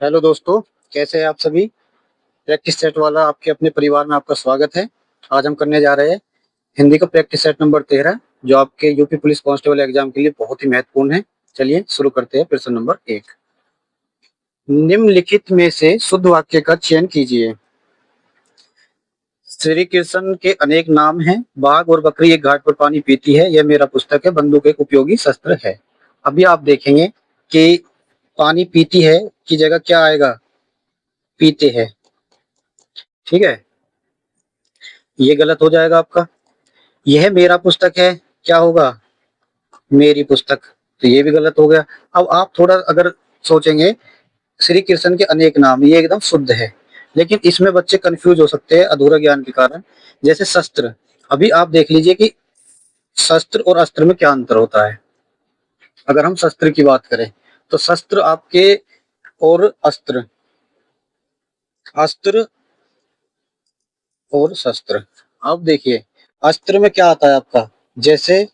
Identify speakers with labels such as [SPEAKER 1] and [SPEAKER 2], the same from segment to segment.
[SPEAKER 1] Hello दोस्तों, कैसे हैं आप सभी। प्रैक्टिस सेट वाला आपके अपने परिवार में आपका स्वागत है। आज हम करने जा रहे हैं हिंदी का प्रैक्टिस सेट नंबर 13, जो आपके यूपी पुलिस कांस्टेबल एग्जाम के लिए बहुत ही महत्वपूर्ण है। चलिए शुरू करते हैं। प्रश्न नंबर 1, निम्नलिखित में से शुद्ध वाक्य का चयन कीजिए। श्री कृष्ण के अनेक नाम हैं। बाघ और बकरी एक घाट पर पानी पीती है। यह मेरा पुस्तक है। बंदूक एक उपयोगी शस्त्र है। अभी आप देखेंगे कि पानी पीती है की जगह क्या आएगा, पीते हैं। ठीक है, ये गलत हो जाएगा आपका। यह मेरा पुस्तक है, क्या होगा, मेरी पुस्तक, तो ये भी गलत हो गया। अब आप थोड़ा अगर सोचेंगे, श्री कृष्ण के अनेक नाम, ये एकदम शुद्ध है, लेकिन इसमें बच्चे कंफ्यूज हो सकते हैं अधूरा ज्ञान के कारण। जैसे शस्त्र, अभी आप देख लीजिए कि शस्त्र और अस्त्र में क्या अंतर होता है। अगर हम शस्त्र की बात करें तो शस्त्र आपके और अस्त्र, अस्त्र और शस्त्र। अब देखिए अस्त्र में क्या आता है आपका, जैसे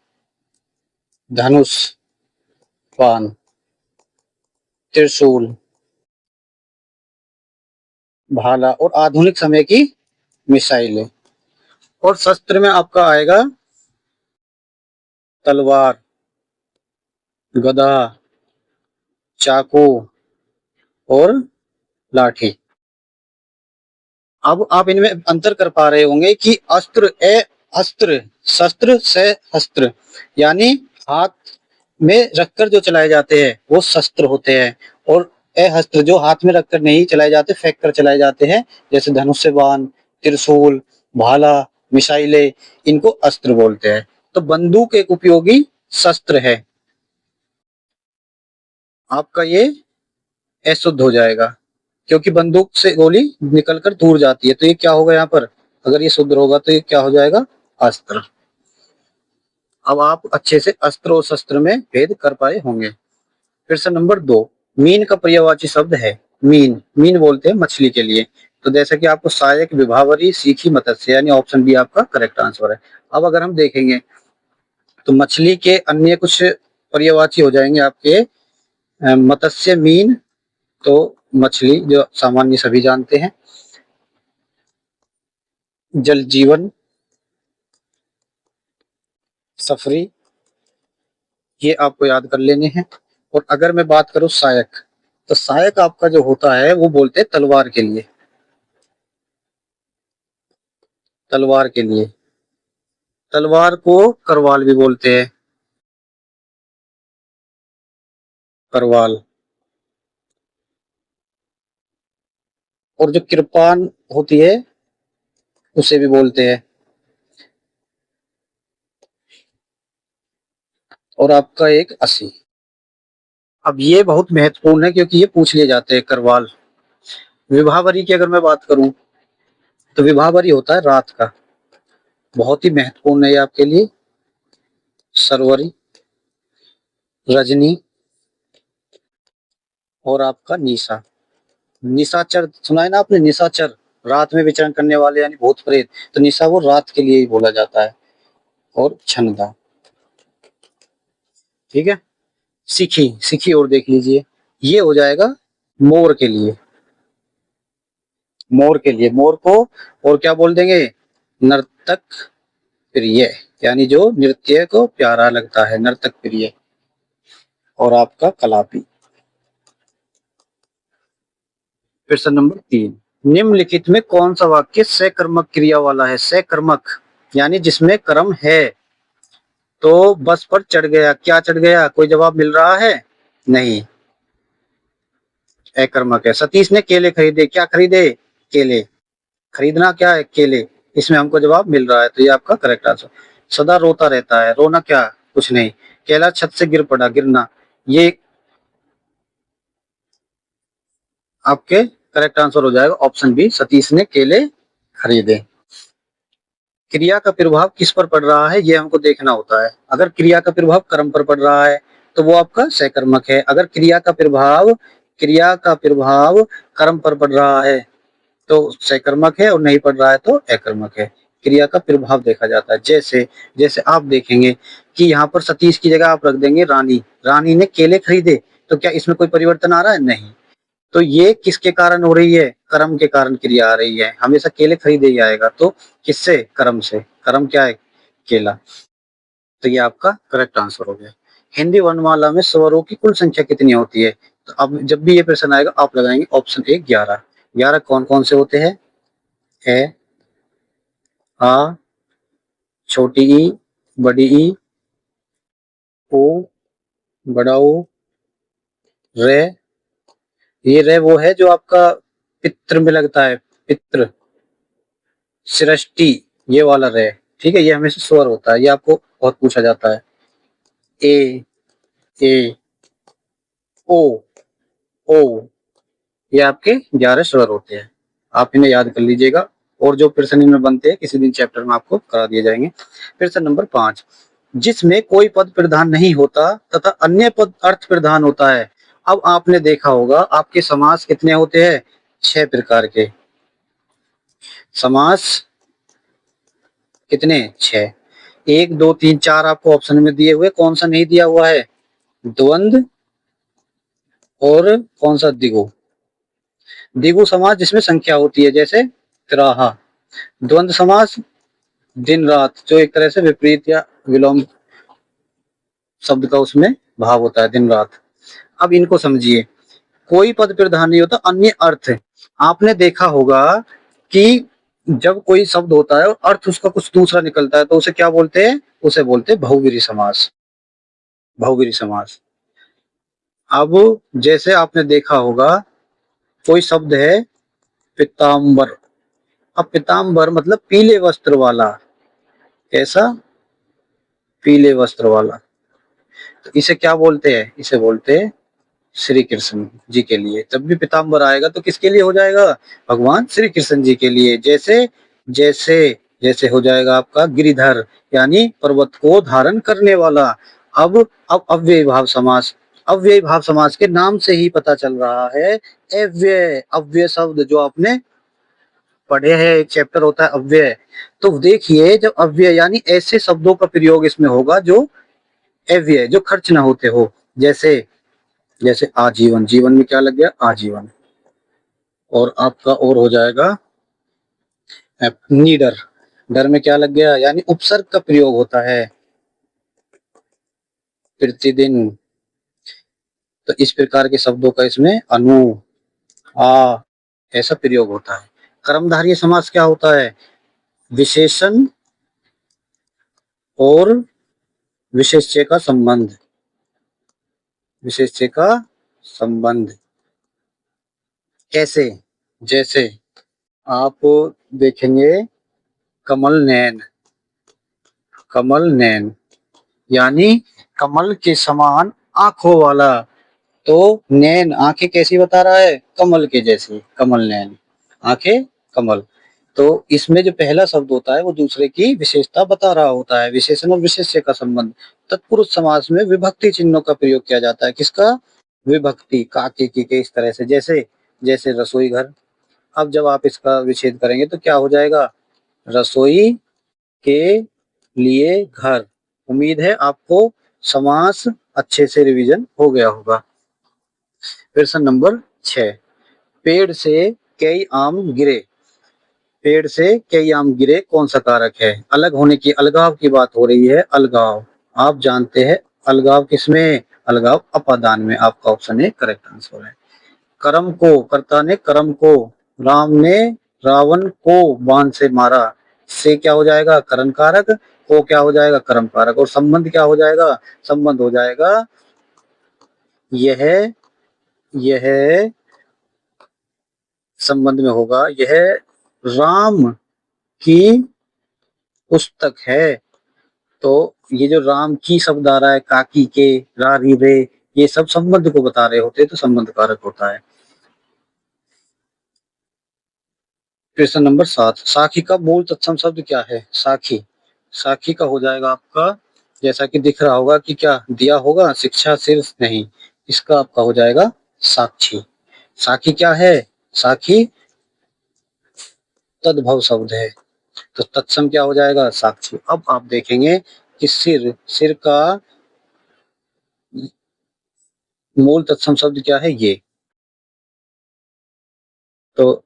[SPEAKER 1] धनुष, बाण, त्रिशूल, भाला और आधुनिक समय की मिसाइलें। और शस्त्र में आपका आएगा तलवार, गदा, चाकू और लाठी। अब आप इनमें अंतर कर पा रहे होंगे कि अस्त्र ए अस्त्र, शस्त्र से अस्त्र, यानी हाथ में रखकर जो चलाए जाते हैं वो शस्त्र होते हैं, और अस्त्र जो हाथ में रखकर नहीं चलाए जाते, फेंक कर चलाए जाते हैं, जैसे धनुष से बाण, त्रिशूल, भाला, मिसाइलें, इनको अस्त्र बोलते हैं। तो बंदूक एक उपयोगी शस्त्र है। आपका ये अशुद्ध हो जाएगा, क्योंकि बंदूक से गोली निकलकर दूर जाती है। तो ये क्या होगा यहाँ पर, अगर ये शुद्ध होगा तो ये क्या हो जाएगा, अस्त्र। अब आप अच्छे से अस्त्र और शस्त्र में भेद कर पाए होंगे। प्रश्न नंबर 2, मीन का पर्यायवाची शब्द है। मीन, मीन बोलते हैं मछली के लिए। तो जैसा कि आपको सहायक, विभावरी, सीखी, मत्स्य, यानी ऑप्शन बी आपका करेक्ट आंसर है। अब अगर हम देखेंगे तो मछली के अन्य कुछ पर्यायवाची हो जाएंगे आपके, मत्स्य, मीन, तो मछली जो सामान्य सभी जानते हैं, जल जीवन, सफरी, ये आपको याद कर लेने हैं। और अगर मैं बात करूं सहायक, तो सहायक आपका जो होता है वो बोलते हैं तलवार के लिए, तलवार के लिए। तलवार को करवाल भी बोलते हैं, करवाल। और जो कृपान होती है उसे भी बोलते हैं। और आपका एक अस्सी। अब ये बहुत महत्वपूर्ण है क्योंकि ये पूछ लिए जाते हैं, करवाल। विभावरी की अगर मैं बात करूं तो विभावरी होता है रात का, बहुत ही महत्वपूर्ण है ये आपके लिए। सरवरी, रजनी और आपका निशा। निशाचर सुना है ना आपने, निशाचर, रात में विचरण करने वाले यानी भूत प्रेत। तो निशा वो रात के लिए ही बोला जाता है। और छंदा, ठीक है। सिखी, सिखी और देख लीजिए, ये हो जाएगा मोर के लिए, मोर के लिए। मोर को और क्या बोल देंगे, नर्तक प्रिय, यानी जो नृत्य को प्यारा लगता है, नर्तक प्रिय। और आपका कलापी। प्रश्न नंबर 3, निम्नलिखित में कौन सा वाक्य सकर्मक क्रिया वाला है। सकर्मक यानी जिसमें कर्म है। तो बस पर चढ़ गया, क्या चढ़ गया, कोई जवाब मिल रहा है, नहीं, अकर्मक है। सतीश ने केले खरीदे, क्या खरीदे, केले। खरीदना क्या है, केले, इसमें हमको जवाब मिल रहा है, तो ये आपका करेक्ट आंसर। सदा रोता रहता है, रोना क्या, कुछ नहीं। केला छत से गिर पड़ा, गिरना, ये आपके करेक्ट आंसर हो जाएगा, ऑप्शन बी, सतीश ने केले खरीदे। क्रिया का प्रभाव किस पर पड़ रहा है, ये हमको देखना होता है। अगर क्रिया का प्रभाव कर्म पर पड़ रहा है तो वो आपका सकर्मक है। अगर क्रिया का प्रभाव कर्म पर पड़ रहा है तो सकर्मक है, और नहीं पड़ रहा है तो अकर्मक है। क्रिया का प्रभाव देखा जाता है। जैसे जैसे आप देखेंगे कि यहाँ पर सतीश की जगह आप रख देंगे रानी, रानी ने केले खरीदे, तो क्या इसमें कोई परिवर्तन आ रहा है, नहीं। तो ये किसके कारण हो रही है? कर्म के कारण क्रिया आ रही है। हमेशा केले खरीदे ही आएगा, तो किससे? कर्म से। कर्म क्या है? केला। तो ये आपका करेक्ट आंसर हो गया। हिंदी वर्णमाला में स्वरों की कुल संख्या कितनी होती है? तो अब जब भी ये प्रश्न आएगा आप लगाएंगे ऑप्शन ए 11। 11 कौन कौन से होते हैं? ए, आ, छोटी ई, बड़ी ई, ओ, बड़ा ओ, रे। ये रे वो है जो आपका पित्र में लगता है, पित्र, सृष्टि, ये वाला रे। ठीक है, ये हमेशा स्वर होता है, ये आपको बहुत पूछा जाता है। ए, ए, ओ, ओ, ये आपके 11 स्वर होते हैं। आप इन्हें याद कर लीजिएगा, और जो प्रश्न इनमें बनते हैं किसी दिन चैप्टर में आपको करा दिए जाएंगे। प्रश्न नंबर 5, जिसमें कोई पद प्रधान नहीं होता तथा अन्य पद अर्थ प्रधान होता है। अब आपने देखा होगा आपके समास कितने होते हैं? 6 प्रकार के समास। कितने? 6। 1 2 3 4 आपको ऑप्शन में दिए हुए, कौन सा नहीं दिया हुआ है? द्वंद्व और कौन सा? द्विगु। द्विगु समास जिसमें संख्या होती है, जैसे त्राहा। द्वंद्व समास दिन रात, जो एक तरह से विपरीत या विलोम शब्द का उसमें भाव होता है, दिन रात। अब इनको समझिए। कोई पद प्रधान नहीं होता, अन्य अर्थ। आपने देखा होगा कि जब कोई शब्द होता है और अर्थ उसका कुछ दूसरा निकलता है तो उसे क्या बोलते हैं? उसे बोलते हैं बहुव्रीहि समास। बहुव्रीहि समास। अब जैसे आपने देखा होगा कोई शब्द है पीताम्बर। अब पीताम्बर मतलब पीले वस्त्र वाला। कैसा? पीले वस्त्र वाला। तो इसे क्या बोलते हैं? इसे बोलते हैं श्री कृष्ण जी के लिए। जब भी पीताम्बर आएगा तो किसके लिए हो जाएगा? भगवान श्री कृष्ण जी के लिए। जैसे जैसे जैसे हो जाएगा आपका गिरिधर, यानी पर्वत को धारण करने वाला। अब अव्ययी भाव समास। अव्ययी भाव समास के नाम से ही पता चल रहा है। अव्यय, अव्यय शब्द जो आपने पढ़े हैं, एक चैप्टर होता है अव्यय। तो देखिए जब अव्यय यानी ऐसे शब्दों का प्रयोग इसमें होगा जो अव्यय, जो खर्च ना होते हो। जैसे जैसे आजीवन, जीवन में क्या लग गया? आजीवन। और आपका और हो जाएगा निडर। डर में क्या लग गया? यानी उपसर्ग का प्रयोग होता है, प्रतिदिन। तो इस प्रकार के शब्दों का इसमें अनु, आ, ऐसा प्रयोग होता है। कर्मधारय समास क्या होता है? विशेषण और विशेष्य का संबंध। विशेष्य का संबंध कैसे? जैसे आप देखेंगे कमल नैन। कमल नैन यानी कमल के समान आंखों वाला। तो नैन, आंखें कैसी बता रहा है? कमल के जैसी, कमल नैन, आंखें कमल। तो इसमें जो पहला शब्द होता है वो दूसरे की विशेषता बता रहा होता है। विशेषण और विशेष्य का संबंध। तत्पुरुष समास में विभक्ति चिन्हों का प्रयोग किया जाता है। किसका? विभक्ति, काके की के, इस तरह से। जैसे जैसे रसोई घर। अब जब आप इसका विच्छेद करेंगे तो क्या हो जाएगा? रसोई के लिए घर। उम्मीद है आपको समास अच्छे से रिवीजन हो गया होगा। प्रश्न नंबर 6, पेड़ से कई आम गिरे। पेड़ से कई आम गिरे कौन सा कारक है? अलग होने की, अलगाव की बात हो रही है। अलगाव, आप जानते हैं अलगाव किसमें? अलगाव अपादान में। आपका ऑप्शन ए करेक्ट आंसर है। कर्म को, कर्ता ने कर्म को, राम ने रावण को बाण से मारा। से क्या हो जाएगा? करण कारक। को क्या हो जाएगा? कर्म कारक। और संबंध क्या हो जाएगा? संबंध हो जाएगा यह यह संबंध में होगा यह राम की पुस्तक है। तो ये जो राम की शब्द आ रहा है, काकी के, रा री रे, ये सब संबंध को बता रहे होते हैं, तो संबंध कारक होता है। प्रश्न नंबर 7, साखी का मूल तत्सम शब्द क्या है? साखी। साखी का हो जाएगा आपका, जैसा कि दिख रहा होगा कि क्या दिया होगा, शिक्षा शीर्ष नहीं, इसका आपका हो जाएगा साक्षी। साखी क्या है? साखी तद्भव शब्द है, तो तत्सम क्या हो जाएगा? साक्षी। अब आप देखेंगे कि सिर, सिर का मूल तत्सम शब्द क्या है? ये तो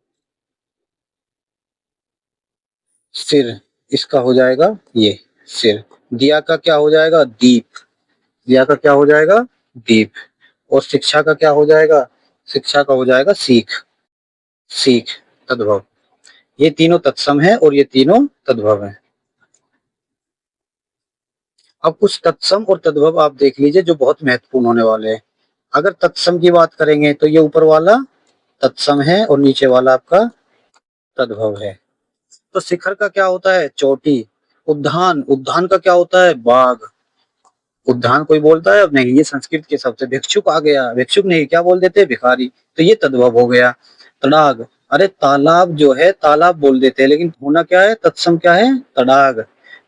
[SPEAKER 1] सिर, इसका हो जाएगा ये सिर। दिया का क्या हो जाएगा? दीप। दिया का क्या हो जाएगा? दीप। और शिक्षा का क्या हो जाएगा? शिक्षा का हो जाएगा सीख। सीख, तद्भव। ये तीनों तत्सम है और ये तीनों तद्भव है। अब कुछ तत्सम और तद्भव आप देख लीजिए जो बहुत महत्वपूर्ण होने वाले हैं। अगर तत्सम की बात करेंगे तो ये ऊपर वाला तत्सम है और नीचे वाला आपका तद्भव है। तो शिखर का क्या होता है? चोटी। उद्यान, उद्यान का क्या होता है? बाग। उद्यान कोई बोलता है? अब नहीं, ये संस्कृत के शब्द से भिक्षुक आ गया। भिक्षुक नहीं, क्या बोल देते? भिखारी। तो ये तद्भव हो गया। तड़ाग, अरे तालाब जो है तालाब बोल देते हैं, लेकिन होना क्या है? तत्सम क्या है? तड़ाग।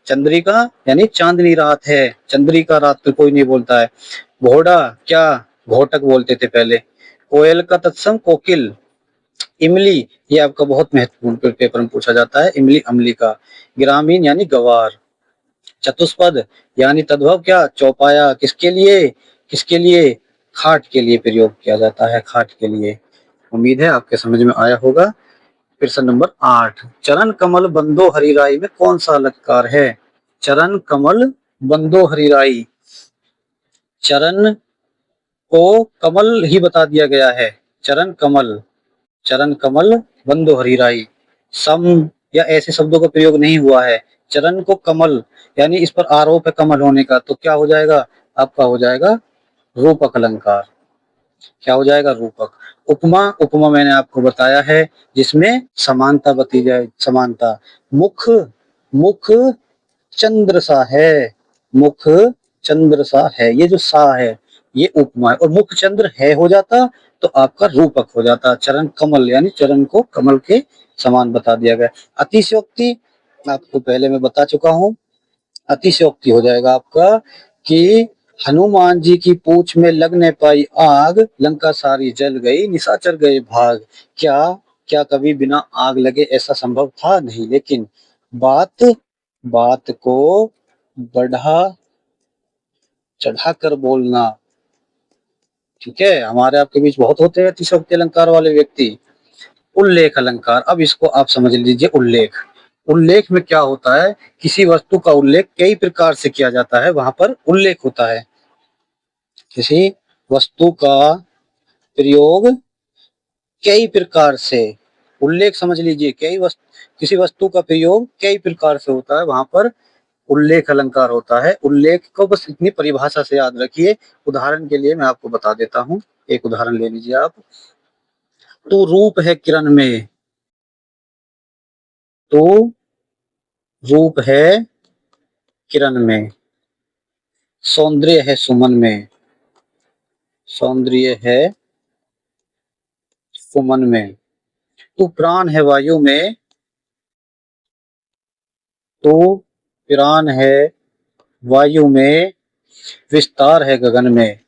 [SPEAKER 1] चंद्रिका यानी चांदनी रात है, चंद्रिका रात तो कोई नहीं बोलता है। घोड़ा क्या? घोटक बोलते थे पहले। कोयल का तत्सम कोकिल। इमली, ये आपका बहुत महत्वपूर्ण पेपर में पूछा जाता है, इमली अमली का। ग्रामीण यानी गवार। चतुष्पद यानी तद्भव क्या? चौपाया। किसके लिए? किसके लिए? खाट के लिए प्रयोग किया जाता है, खाट के लिए। उम्मीद है आपके समझ में आया होगा। प्रश्न नंबर 8, चरण कमल बंदो हरिराई में कौन सा अलंकार है? चरण कमल बंदो हरिराई, चरण को कमल ही बता दिया गया है। चरण कमल, चरण कमल बंदो हरिराई। सम या ऐसे शब्दों का प्रयोग नहीं हुआ है। चरण को कमल यानी इस पर आरोप है कमल होने का, तो क्या हो जाएगा? आपका हो जाएगा रूपक अलंकार। क्या हो जाएगा? रूपक। उपमा, उपमा मैंने आपको बताया है जिसमें समानता बती जाए, समानता। मुख, मुख चंद्र सा है, मुख चंद्र सा है, ये जो सा है ये उपमा है, और मुख चंद्र है हो जाता तो आपका रूपक हो जाता। चरण कमल यानी चरण को कमल के समान बता दिया गया। अतिशयोक्ति आपको पहले मैं बता चुका हूं। अतिशयोक्ति हो जाएगा आपका कि हनुमान जी की पूंछ में लगने पाई आग, लंका सारी जल गई, निशाचर गए भाग। क्या, क्या कभी बिना आग लगे ऐसा संभव था? नहीं, लेकिन बात, बात को बढ़ा चढ़ा कर बोलना, ठीक है। हमारे आपके बीच बहुत होते हैं अतिशयोक्ति अलंकार वाले व्यक्ति। उल्लेख अलंकार, अब इसको आप समझ लीजिए। उल्लेख, उल्लेख में क्या होता है? किसी वस्तु का उल्लेख कई प्रकार से किया जाता है, वहां पर उल्लेख होता है। किसी वस्तु का प्रयोग कई प्रकार से, उल्लेख समझ लीजिए। कई वस्तु, किसी वस्तु का प्रयोग कई प्रकार से होता है, वहां पर उल्लेख अलंकार होता है। उल्लेख को बस इतनी परिभाषा से याद रखिए। उदाहरण के लिए मैं आपको बता देता हूँ, एक उदाहरण ले लीजिए आप। तो रूप है किरण में, तो रूप है किरण में, सौंदर्य है सुमन में, सौंदर्य है सुमन में। तू प्राण है वायु में, तो प्राण है वायु में, विस्तार है गगन में,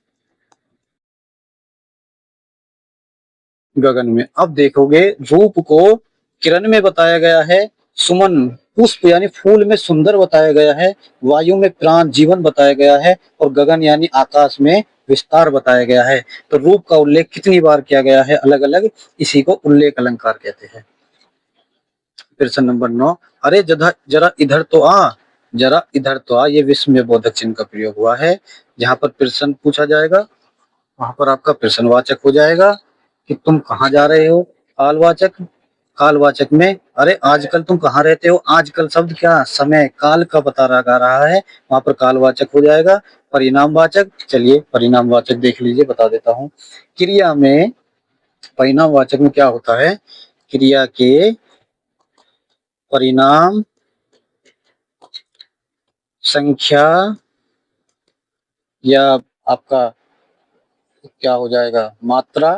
[SPEAKER 1] गगन में। अब देखोगे रूप को किरण में बताया गया है, सुमन पुष्प यानी फूल में सुंदर बताया गया है, वायु में प्राण जीवन बताया गया है, और गगन यानी आकाश में विस्तार बताया गया है। तो रूप का उल्लेख कितनी बार किया गया है अलग अलग, इसी को उल्लेख अलंकार कहते हैं। प्रश्न नंबर 9, अरे जरा जरा इधर तो आ, जरा इधर तो आ, ये विश्व में बोधक चिन्ह का प्रयोग हुआ है। जहां पर प्रश्न पूछा जाएगा वहां पर आपका प्रश्नवाचक हो जाएगा कि तुम कहाँ जा रहे हो। कालवाचक, कालवाचक में अरे आजकल तुम कहाँ रहते हो। आजकल शब्द क्या? समय काल का पता लगा रहा है, वहां पर कालवाचक हो जाएगा। परिणामवाचक, चलिए परिणामवाचक देख लीजिए, बता देता हूँ। क्रिया में परिणामवाचक में क्या होता है? क्रिया के परिणाम संख्या या आपका क्या हो जाएगा मात्रा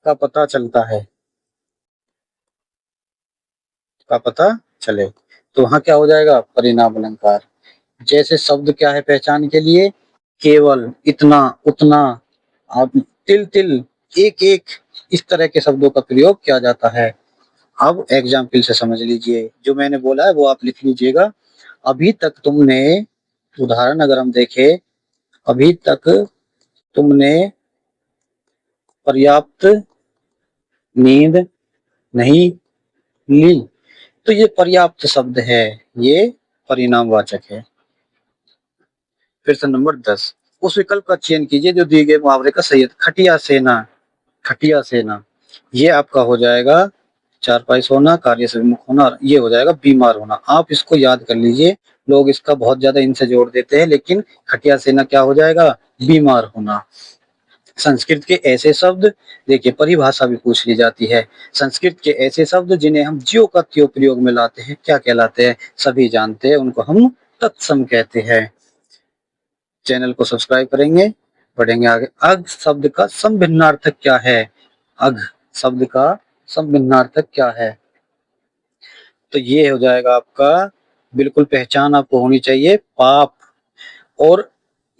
[SPEAKER 1] का पता चलता है, का पता चले, तो वहां क्या हो जाएगा? परिणाम अलंकार। जैसे शब्द क्या है पहचान के लिए? केवल, इतना, उतना, आप तिल तिल, एक एक, इस तरह के शब्दों का प्रयोग किया जाता है। अब एग्जाम्पल से समझ लीजिए, जो मैंने बोला है वो आप लिख लीजिएगा। अभी तक तुमने, उदाहरण अगर हम देखें, अभी तक तुमने पर्याप्त नींद नहीं ली। तो ये पर्याप्त शब्द है, ये परिणामवाचक है। प्रश्न नंबर 10, उस विकल्प का चयन कीजिए जो दिए गए मुहावरे का सही है। खटिया सेना, खटिया सेना, ये आपका हो जाएगा चारपाई सोना, कार्य से विमुख होना, ये हो जाएगा बीमार होना। आप इसको याद कर लीजिए, लोग इसका बहुत ज्यादा इनसे जोड़ देते हैं, लेकिन खटिया सेना क्या हो जाएगा, बीमार होना। संस्कृत के ऐसे शब्द, देखिए परिभाषा भी पूछ ली जाती है। संस्कृत के ऐसे शब्द जिन्हें हम ज्यों का त्यों प्रयोग में लाते हैं क्या कहलाते हैं, सभी जानते हैं, उनको हम तत्सम कहते हैं। चैनल को सब्सक्राइब करेंगे, बढ़ेंगे आगे। अघ शब्द का संभिन्नार्थक क्या है, अघ शब्द का संभिन्नार्थक क्या है, तो ये हो जाएगा आपका, बिल्कुल पहचान आपको होनी चाहिए, पाप। और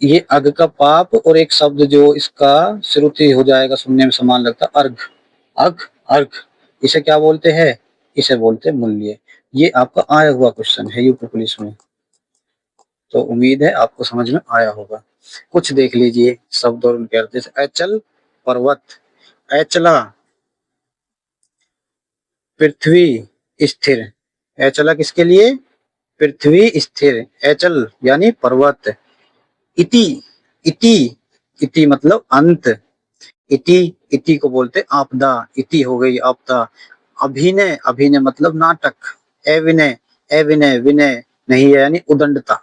[SPEAKER 1] ये अघ का पाप, और एक शब्द जो इसका श्रुति हो जाएगा, सुनने में समान लगता है, अर्घ, अघ अर्घ, इसे क्या बोलते हैं, इसे बोलते हैं मूल्य। ये आपका आया हुआ क्वेश्चन है यूपी पुलिस में, तो उम्मीद है आपको समझ में आया होगा। कुछ देख लीजिए शब्द और उनके अर्थ, जैसे अचल पर्वत, अचला पृथ्वी स्थिर, अचला किसके लिए, पृथ्वी स्थिर, अचल यानी पर्वत। इति, इति, इति मतलब अंत, इति, इति को बोलते आपदा, इति हो गई आपदा। अभिनय, अभिनय मतलब नाटक, अविनय, अविनय विनय नहीं है यानी उदंडता।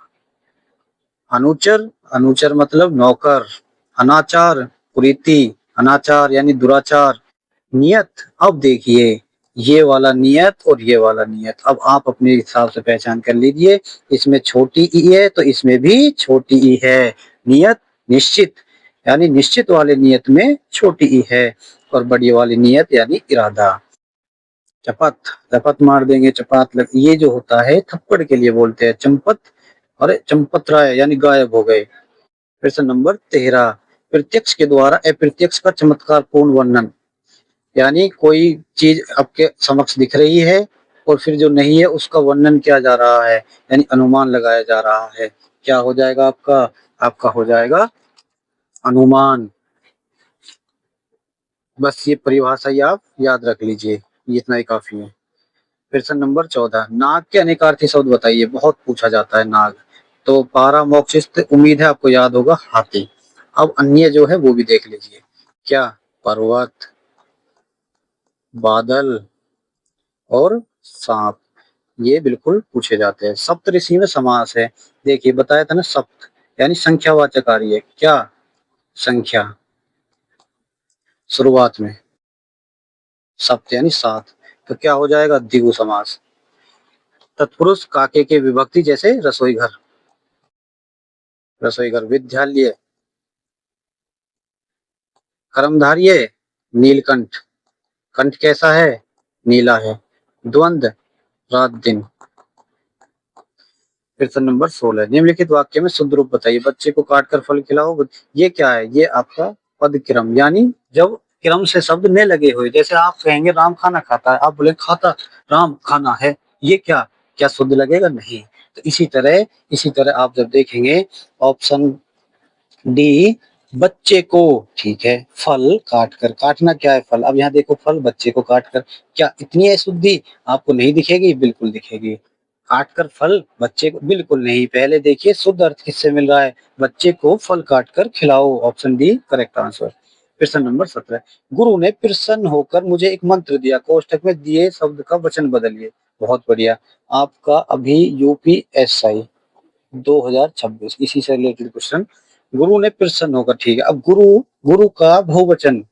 [SPEAKER 1] अनुचर, अनुचर मतलब नौकर। अनाचार, कुरीति, अनाचार यानी दुराचार। नियत, अब देखिए ये वाला नियत और ये वाला नियत, अब आप अपने हिसाब से पहचान कर लीजिए, इसमें छोटी ई है तो इसमें भी छोटी ई है। नियत निश्चित, यानी निश्चित वाले नियत में छोटी ई है, और बड़ी वाली नियत यानी इरादा। चपत, चपत मार देंगे, चपात लग, ये जो होता है थप्पड़ के लिए बोलते हैं, चंपत, अरे चंपत राय यानी गायब हो गए। प्रश्न नंबर 13, प्रत्यक्ष के द्वारा अप्रत्यक्ष का चमत्कार पूर्ण वर्णन, यानी कोई चीज आपके समक्ष दिख रही है और फिर जो नहीं है उसका वर्णन किया जा रहा है, यानी अनुमान लगाया जा रहा है, क्या हो जाएगा आपका, आपका हो जाएगा अनुमान। बस ये परिभाषा ही आप याद रख लीजिए, ये इतना ही काफी है। प्रश्न नंबर 14, नाग के अनेकार्थी शब्द बताइए, बहुत पूछा जाता है नाग। तो पारा मोक्षित, उम्मीद है आपको याद होगा, हाथी। अब अन्य जो है वो भी देख लीजिए, क्या, पर्वत, बादल और सांप, ये बिल्कुल पूछे जाते हैं। सप्तऋषि में समास है, देखिए बताया था ना, सप्त यानी संख्यावाचक आ रही है, क्या, संख्या, शुरुआत में, सप्त यानी सात, तो क्या हो जाएगा, द्विगु समास। तत्पुरुष काके के विभक्ति, जैसे रसोई घर, रसोई घर। विद्यालय, कर्मधार्य, नीलकंठ, कंठ कैसा है, नीला है। द्वंद्व, रात दिन। प्रश्न नंबर 16, निम्नलिखित वाक्य में शुद्ध रूप बताइए, बच्चे को काट कर फल खिलाओ, ये क्या है, ये आपका पद क्रम, यानी जब क्रम से शब्द न लगे हुए, जैसे आप कहेंगे राम खाना खाता है, आप बोले खाता राम खाना है, ये क्या, क्या शुद्ध लगेगा, नहीं। तो इसी तरह आप जब देखेंगे ऑप्शन डी, बच्चे को, ठीक है, फल काट कर, काटना क्या है, फल, अब यहाँ देखो फल बच्चे को काट कर, क्या इतनी अशुद्धि आपको नहीं दिखेगी, बिल्कुल दिखेगी। काट कर फल बच्चे को, बिल्कुल नहीं, पहले देखिए शुद्ध अर्थ किससे मिल रहा है, बच्चे को फल काट कर खिलाओ, ऑप्शन डी करेक्ट आंसर। प्रश्न नंबर 17, गुरु ने प्रसन्न होकर मुझे एक मंत्र दिया, कोष्टक में दिए शब्द का वचन बदलिए। बहुत बढ़िया, आपका अभी यूपीएसआई 2026 इसी से रिलेटेड क्वेश्चन। गुरु ने प्रसन्न होकर, ठीक है, अब गुरु, गुरु का बहुवचन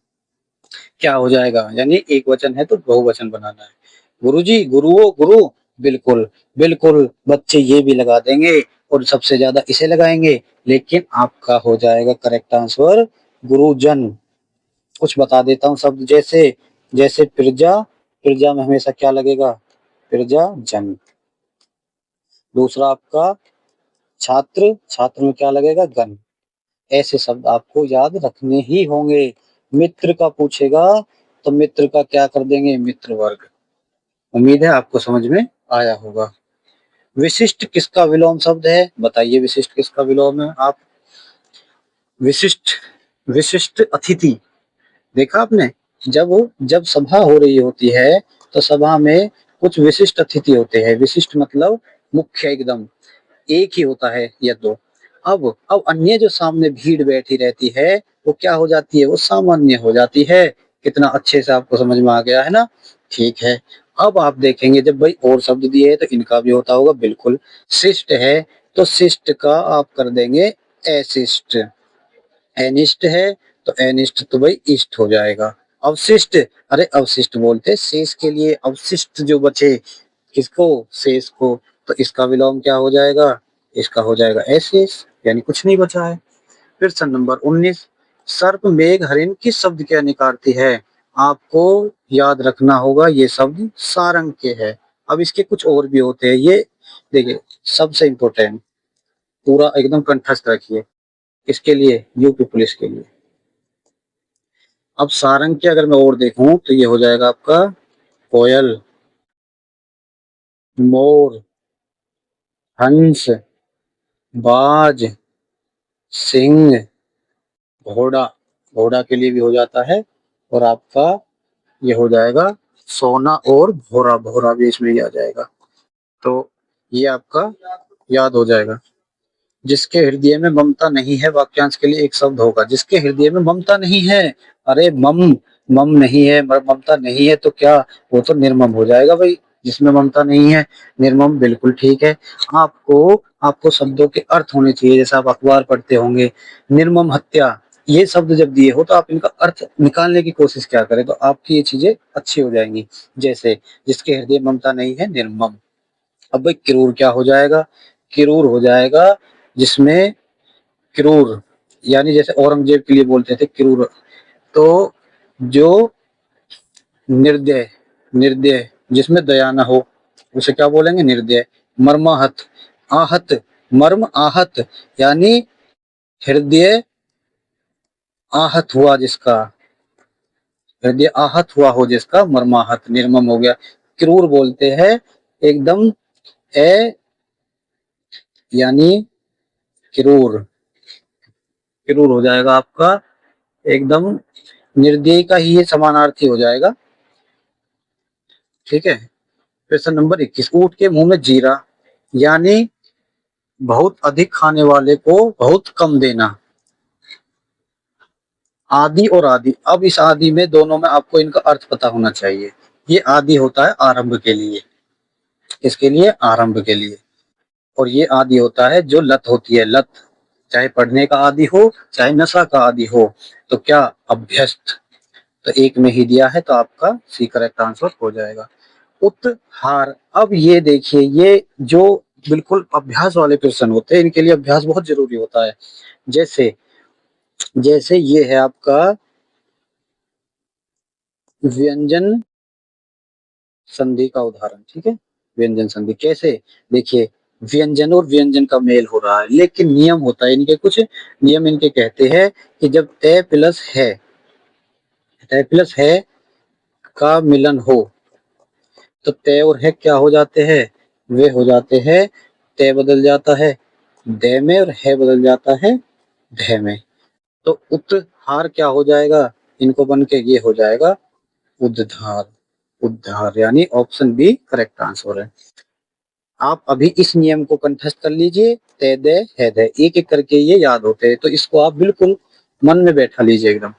[SPEAKER 1] क्या हो जाएगा, यानी एक वचन है तो बहुवचन बनाना है। गुरुजी, गुरुओ, गुरु, बिल्कुल, बिल्कुल बच्चे ये भी लगा देंगे और सबसे ज्यादा इसे लगाएंगे, लेकिन आपका हो जाएगा करेक्ट आंसर गुरुजन। कुछ बता देता हूँ शब्द, जैसे, जैसे प्रजा, प्रजा में हमेशा क्या लगेगा, प्रजा जन। दूसरा आपका छात्र, छात्र में क्या लगेगा, गण। ऐसे शब्द आपको याद रखने ही होंगे। मित्र का पूछेगा तो मित्र का क्या कर देंगे, मित्र वर्ग। उम्मीद है आपको समझ में आया होगा। विशिष्ट किसका विलोम शब्द है, बताइए विशिष्ट किसका विलोम है आप, विशिष्ट, विशिष्ट अतिथि, देखा आपने, जब सभा हो रही होती है तो सभा में कुछ विशिष्ट अतिथि होते हैं, विशिष्ट मतलब मुख्य एकदम एक ही होता है या दो। अब अन्य जो सामने भीड़ बैठी रहती है वो क्या हो जाती है, वो सामान्य हो जाती है। कितना अच्छे से आपको समझ में आ गया है ना। ठीक है, अब आप देखेंगे जब भाई और शब्द दिए है तो इनका भी होता होगा बिल्कुल। शिष्ट है तो शिष्ट का आप कर देंगे अशिष्ट। अनिष्ट है तो अनिष्ट तो भाई इष्ट हो जाएगा। अवशिष्ट, अरे अवशिष्ट बोलते शेष के लिए, अवशिष्ट जो बचे किसको, शेष को, तो इसका विलोम क्या हो जाएगा, इसका हो जाएगा अशेष, यानी कुछ नहीं बचा है। प्रश्न नंबर 19, सर्प मेघ हरिण किस शब्द के निकालती है। आपको याद रखना होगा ये शब्द सारंग के है। अब इसके कुछ और भी होते हैं, ये देखिए सबसे इंपॉर्टेंट, पूरा एकदम कंठस्थ रखिए इसके लिए, यूपी पुलिस के लिए। अब सारंग के अगर मैं और देखूं तो ये हो जाएगा आपका कोयल, मोर, हंस, बाज, सिंह, घोड़ा, घोड़ा के लिए भी हो जाता है। और आपका ये हो जाएगा सोना और भोरा, भोरा भी इसमें ही आ जाएगा। तो ये आपका याद हो जाएगा। जिसके हृदय में ममता नहीं है, वाक्यांश के लिए एक शब्द होगा, जिसके हृदय में ममता नहीं है। अरे मम नहीं है, ममता नहीं है तो क्या, वो तो निर्मम हो जाएगा भाई। जिसमें ममता नहीं है निर्मम, बिल्कुल ठीक है। आपको आपको शब्दों के अर्थ होने चाहिए, जैसे आप अखबार पढ़ते होंगे। निर्मम हत्या, ये शब्द जब दिए हो तो आप इनका अर्थ निकालने की कोशिश क्या करें, तो आपकी ये चीजें अच्छी हो जाएंगी। जैसे जिसके हृदय में ममता नहीं है, निर्मम। अब भाई क्रूर क्या हो जाएगा, क्रूर हो जाएगा जिसमें, क्रूर यानी जैसे औरंगजेब के लिए बोलते थे क्रूर, तो जो निर्दय, निर्दय जिसमें दया ना हो उसे क्या बोलेंगे, निर्दय। मर्माहत, आहत, मर्म आहत यानी हृदय आहत हुआ जिसका, हृदय आहत हुआ हो जिसका, मर्माहत, निर्मम हो गया। क्रूर बोलते हैं एकदम ए, यानी क्रूर, क्रूर हो जाएगा आपका एकदम निर्दयी का ही ये समानार्थी हो जाएगा। ठीक है। प्रश्न नंबर 21, ऊंट के मुंह में जीरा, यानी बहुत अधिक खाने वाले को बहुत कम देना। आदि और आदि, अब इस आदि में दोनों में आपको इनका अर्थ पता होना चाहिए। ये आदि होता है आरंभ के लिए, इसके लिए आरंभ के लिए। और ये आदि होता है जो लत होती है, लत, चाहे पढ़ने का आदि हो चाहे नशा का आदि हो, तो क्या, अभ्यस्त। तो एक में ही दिया है तो आपका सी करेक्ट आंसर हो जाएगा। उत्हार, अब ये देखिए, ये जो बिल्कुल अभ्यास वाले प्रश्न होते हैं इनके लिए अभ्यास बहुत जरूरी होता है। जैसे जैसे ये है आपका व्यंजन संधि का उदाहरण। ठीक है, व्यंजन संधि कैसे, देखिए व्यंजन और व्यंजन का मेल हो रहा है, लेकिन नियम होता है इनके, कुछ नियम इनके कहते हैं कि जब तय प्लस है, तय प्लस है का मिलन हो तो तय और है क्या हो जाते हैं, वे हो जाते हैं, तय बदल जाता है दय में और है बदल जाता है धय में। तो उत्हार क्या हो जाएगा, इनको बन के ये हो जाएगा उद्धार, उद्धार यानी ऑप्शन बी करेक्ट आंसर है। आप अभी इस नियम को कंठस्थ कर लीजिए, तय दय है दय, एक एक करके ये याद होते हैं, तो इसको आप बिल्कुल मन में बैठा लीजिए एकदम।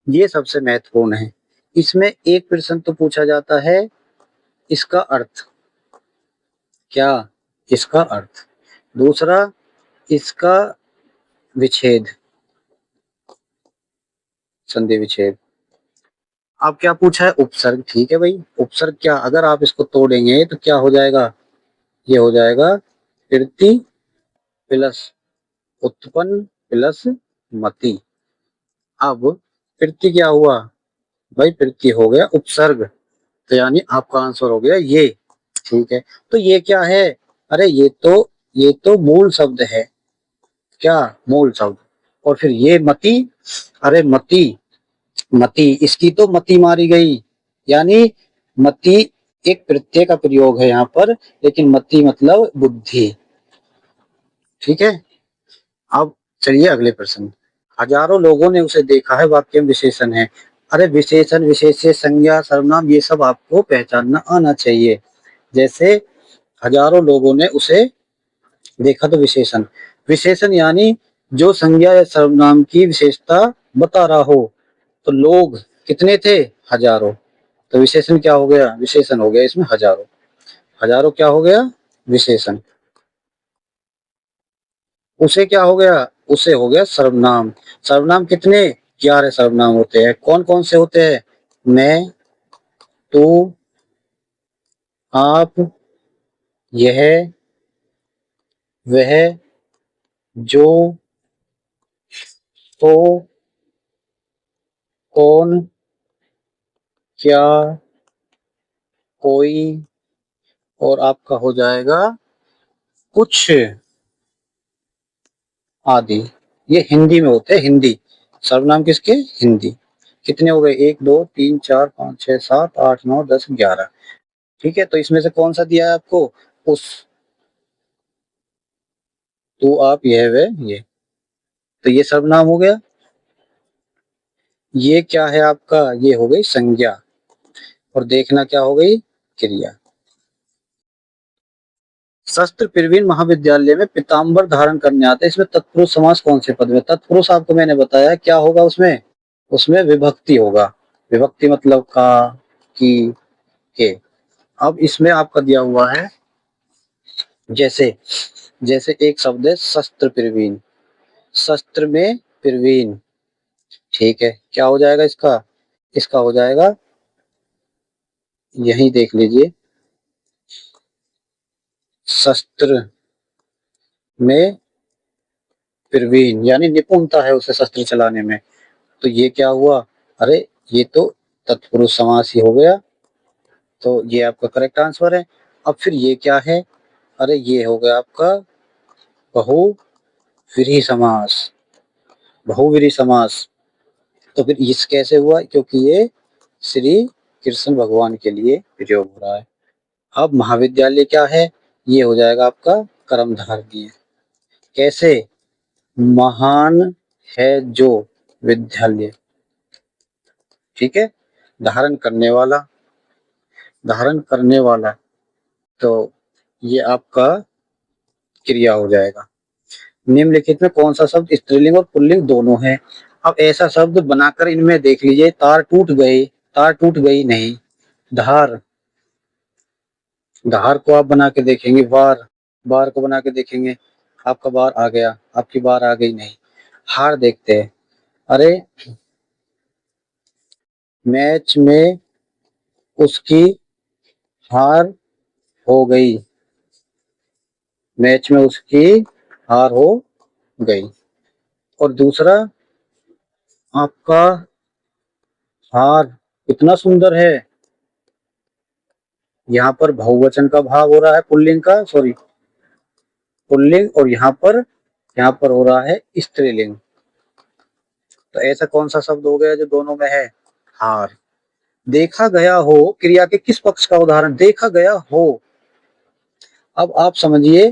[SPEAKER 1] ये सबसे महत्वपूर्ण है। इसमें एक प्रश्न तो पूछा जाता है, इसका अर्थ क्या, इसका अर्थ। दूसरा, इसका विच्छेद, संधि विच्छेद। अब क्या पूछा है, उपसर्ग। ठीक है भाई, उपसर्ग क्या, अगर आप इसको तोड़ेंगे तो क्या हो जाएगा, ये हो जाएगा कृति प्लस उत्पन्न प्लस मति। अब कृति क्या हुआ भाई, कृति हो गया उपसर्ग, तो यानी आपका आंसर हो गया ये। ठीक है, तो ये क्या है, अरे ये तो मूल शब्द है, क्या, मूल शब्द। और फिर ये मति, अरे मति, मति इसकी तो मति मारी गई, यानी मति एक प्रत्यय का प्रयोग है यहाँ पर, लेकिन मति मतलब बुद्धि। ठीक है, अब चलिए अगले प्रश्न। हजारों लोगों ने उसे देखा है, वाक्य में विशेषण है। अरे विशेषण, विशेष्य, संज्ञा, सर्वनाम ये सब आपको पहचानना आना चाहिए। जैसे हजारों लोगों ने उसे देखा तो विशेषण। विशेषण यानी जो संज्ञा या सर्वनाम की विशेषता बता रहा हो। तो लोग कितने थे? हजारों। तो विशेषण क्या हो गया? विशेषण हो गया इसमें हजारों। हजारों क्या हो गया? विशेषण। उसे क्या हो गया? उसे हो गया सर्वनाम। सर्वनाम कितने? 11 सर्वनाम होते हैं। कौन कौन से होते हैं? मैं, तू, आप, यह, वह, जो, तो, कौन, क्या, कोई, और आपका हो जाएगा कुछ आदि। ये हिंदी में होते हैं, हिंदी। सर्वनाम किसके? हिंदी। कितने हो गए? 1 2 3 4 5 6 7 8 9 10 11। ठीक है, तो इसमें से कौन सा दिया है आपको? उस, तू, आप, यह, वह, ये। तो ये सर्वनाम हो गया। ये क्या है आपका? ये हो गई संज्ञा। और देखना क्या हो गई? क्रिया। शस्त्र प्रवीण महाविद्यालय में पीताम्बर धारण करने आते हैं। इसमें तत्पुरुष समास कौन से पद में? तत्पुरुष आपको मैंने बताया क्या होगा उसमें? उसमें विभक्ति होगा। विभक्ति मतलब का, की, के। अब इसमें आपका दिया हुआ है, जैसे जैसे एक शब्द है शस्त्र प्रवीण। शस्त्र में प्रवीण। ठीक है, क्या हो जाएगा इसका? इसका हो जाएगा, यही देख लीजिए, शस्त्र में प्रवीण यानी निपुणता है उसे शस्त्र चलाने में। तो ये क्या हुआ? अरे ये तो तत्पुरुष समास ही हो गया। तो ये आपका करेक्ट आंसर है। अब फिर ये क्या है? अरे ये हो गया आपका बहुव्रीहि समास। बहुव्रीहि समास। तो फिर इस कैसे हुआ? क्योंकि ये श्री कृष्ण भगवान के लिए प्रयोग हो रहा है। अब महाविद्यालय क्या है? ये हो जाएगा आपका कर्मधारय। कैसे? महान है जो विद्यालय। ठीक है, धारण करने वाला, धारण करने वाला। तो ये आपका क्रिया हो जाएगा। निम्नलिखित में कौन सा शब्द स्त्रीलिंग और पुल्लिंग दोनों है? अब ऐसा शब्द बनाकर इनमें देख लीजिए। तार टूट गई, तार टूट गई नहीं। धार, धार को आप बना के देखेंगे। बार, बार को बना के देखेंगे, आपका बार आ गया, आपकी बार आ गई नहीं। हार देखते हैं। अरे मैच में उसकी हार हो गई। मैच में उसकी हार हो गई। और दूसरा आपका हार कितना सुंदर है। यहाँ पर बहुवचन का भाव हो रहा है, पुल्लिंग का, सॉरी पुल्लिंग, और यहाँ पर हो रहा है स्त्रीलिंग। तो ऐसा कौन सा शब्द हो गया जो दोनों में है? हार। देखा गया हो क्रिया के किस पक्ष का उदाहरण? देखा गया हो। अब आप समझिए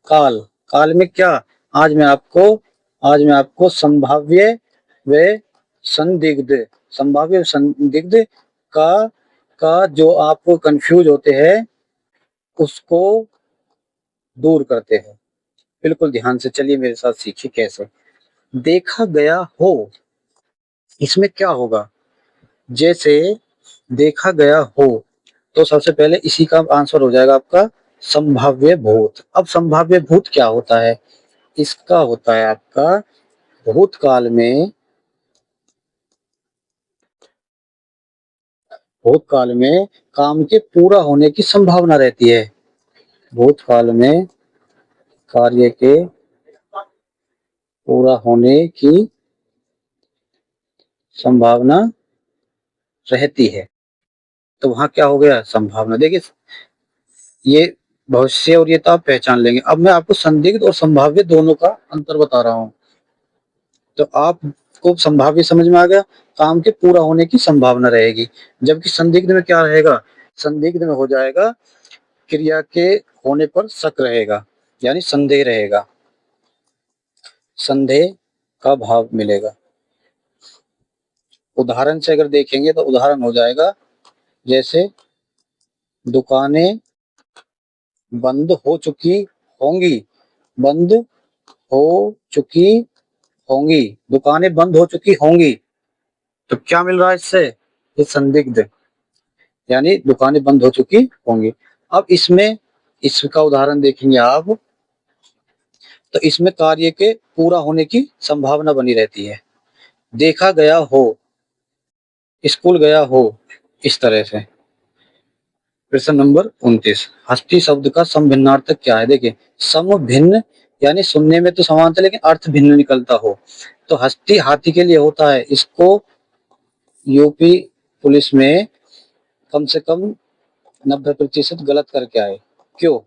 [SPEAKER 1] काल। काल में क्या? आज मैं आपको आज मैं आपको संभाव्य व संदिग्ध, संभाव्य संदिग्ध का जो आप कंफ्यूज होते हैं उसको दूर करते हैं। बिल्कुल ध्यान से चलिए, मेरे साथ सीखिए कैसे। देखा गया हो, इसमें क्या होगा? जैसे देखा गया हो, तो सबसे पहले इसी का आंसर हो जाएगा आपका संभाव्य भूत। अब संभाव्य भूत क्या होता है? इसका होता है आपका भूतकाल में, भूतकाल में काम के पूरा होने की संभावना रहती है। भूतकाल में कार्य के पूरा होने की संभावना रहती है। तो वहां क्या हो गया? संभावना। देखिए ये भविष्य और ये तो आप पहचान लेंगे। अब मैं आपको संदिग्ध और संभाव्य दोनों का अंतर बता रहा हूं। तो आपको संभाव्य समझ में आ गया, काम के पूरा होने की संभावना रहेगी। जबकि संदिग्ध में क्या रहेगा? संदिग्ध में हो जाएगा क्रिया के होने पर शक रहेगा, यानी संदेह रहेगा, संदेह का भाव मिलेगा। उदाहरण से अगर देखेंगे तो उदाहरण हो जाएगा जैसे दुकानें बंद हो चुकी होंगी, बंद हो चुकी होंगी, दुकानें बंद हो चुकी होंगी। तो क्या मिल रहा है इससे? ये संदिग्ध, यानी दुकानें बंद हो चुकी होंगी। अब इसमें इसका उदाहरण देखेंगे आप, तो इसमें कार्य के पूरा होने की संभावना बनी रहती है। देखा गया हो, स्कूल गया हो, इस तरह से। प्रश्न नंबर 29, हस्ती शब्द का समभिन्नार्थक क्या है? देखिए, सम भिन्न यानी सुनने में तो समान था लेकिन अर्थ भिन्न निकलता हो, तो हस्ती हाथी के लिए होता है। इसको यूपी पुलिस में कम से कम 90% गलत करके आए। क्यों?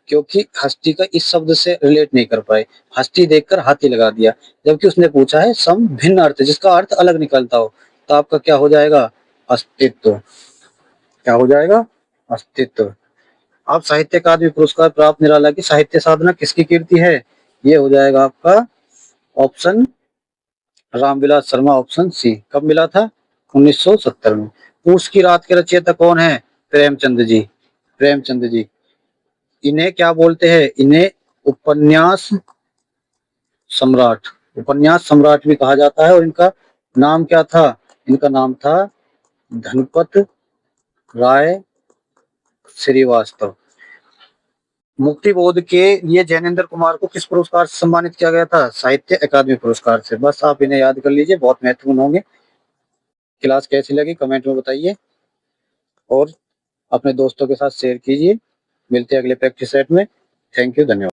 [SPEAKER 1] क्योंकि हस्ती का इस शब्द से रिलेट नहीं कर पाए, हस्ती देखकर हाथी लगा दिया, जबकि उसने पूछा है सम भिन्न अर्थ, जिसका अर्थ अलग निकलता हो। तो आपका क्या हो जाएगा? अस्तित्व। क्या हो जाएगा? अस्तित्व। अब साहित्य अकादमी पुरस्कार प्राप्त निराला की साहित्य साधना किसकी कीर्ति है? ये हो जाएगा आपका option Ramvilas Sharma, option C. कब मिला था? 1970 में। पूस की रात के रचयिता कौन है? प्रेमचंद जी। प्रेमचंद जी। इन्हें क्या बोलते हैं? इन्हें उपन्यास सम्राट, उपन्यास सम्राट भी कहा जाता है। और इनका नाम क्या था? इनका नाम था धनपत राय श्रीवास्तव। मुक्तिबोध के लिए जैनेन्द्र कुमार को किस पुरस्कार से सम्मानित किया गया था? साहित्य अकादमी पुरस्कार से। बस आप इन्हें याद कर लीजिए, बहुत महत्वपूर्ण होंगे। क्लास कैसी लगी कमेंट में बताइए और अपने दोस्तों के साथ शेयर कीजिए। मिलते हैं अगले प्रैक्टिस सेट में। थैंक यू, धन्यवाद।